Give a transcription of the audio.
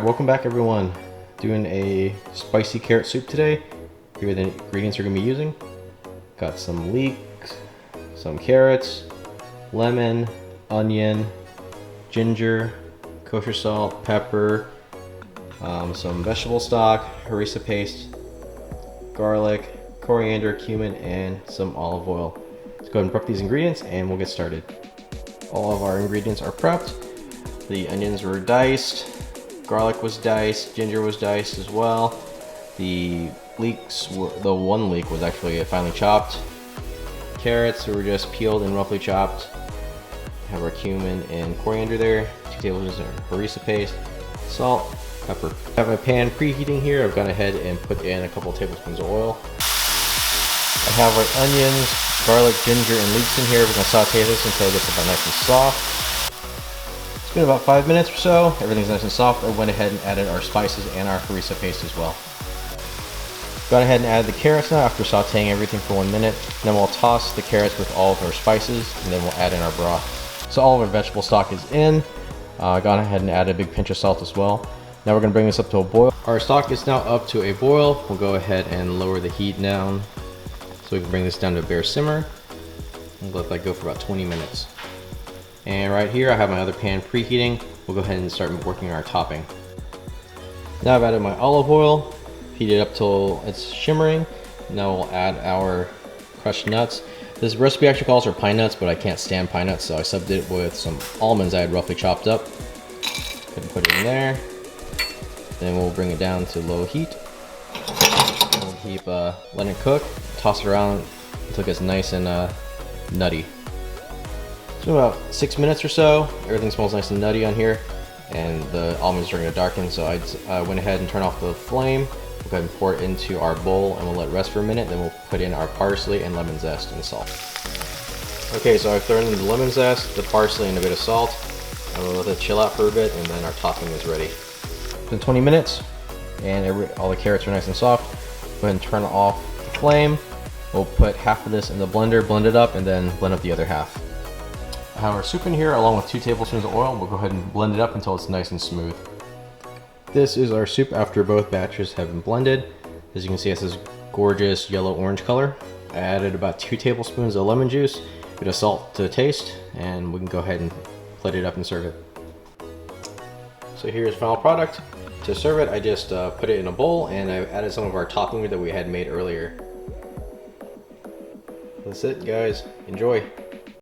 Welcome back everyone. Doing a spicy carrot soup today. Here are the ingredients we're going to be using. Got some leeks, some carrots, lemon, onion, ginger, kosher salt, pepper, some vegetable stock, harissa paste, garlic, coriander, cumin, and some olive oil. Let's go ahead and prep these ingredients and we'll get started. All of our ingredients are prepped. The onions were diced, garlic was diced, ginger was diced as well. The one leek was actually finely chopped. Carrots were just peeled and roughly chopped. Have our cumin and coriander there. 2 tablespoons of harissa paste, salt, pepper. I have my pan preheating here. I've gone ahead and put in a couple tablespoons of oil. I have our onions, garlic, ginger, and leeks in here. We're going to saute this until it gets about nice and soft. It's been about 5 minutes or so. Everything's nice and soft. I went ahead and added our spices and our harissa paste as well. Gone ahead and added the carrots now after sauteing everything for 1 minute. Then we'll toss the carrots with all of our spices, and then we'll add in our broth. So all of our vegetable stock is in. Gone ahead and added a big pinch of salt as well. Now we're going to bring this up to a boil. Our stock is now up to a boil. We'll go ahead and lower the heat down so we can bring this down to a bare simmer. And let that go for about 20 minutes. And right here I have my other pan preheating. We'll go ahead and start working our topping. Now I've added my olive oil. Heat it up till it's shimmering. Now we'll add our crushed nuts. This recipe actually calls for pine nuts, but I can't stand pine nuts, so I subbed it with some almonds I had roughly chopped up. Go ahead and put it in there. Then we'll bring it down to low heat. We'll keep letting it cook. Toss it around until it gets nice and nutty. So about 6 minutes or so. Everything smells nice and nutty on here, and the almonds are starting to darken. So I went ahead and turned off the flame. We'll go ahead and pour it into our bowl and we'll let it rest for a minute. Then we'll put in our parsley and lemon zest and salt. Okay, so I've thrown in the lemon zest, the parsley, and a bit of salt. And we'll let it chill out for a bit, and then our topping is ready. It's been 20 minutes, and all the carrots are nice and soft. Go ahead and turn off the flame. We'll put half of this in the blender, blend it up, and then blend up the other half. I have our soup in here along with 2 tablespoons of oil. We'll go ahead and blend it up until it's nice and smooth. This is our soup after both batches have been blended. As you can see, it has this gorgeous yellow-orange color. I added about 2 tablespoons of lemon juice, a bit of salt to taste, and we can go ahead and plate it up and serve it. So here's the final product. To serve it, I just put it in a bowl, and I've added some of our topping that we had made earlier. That's it, guys. Enjoy.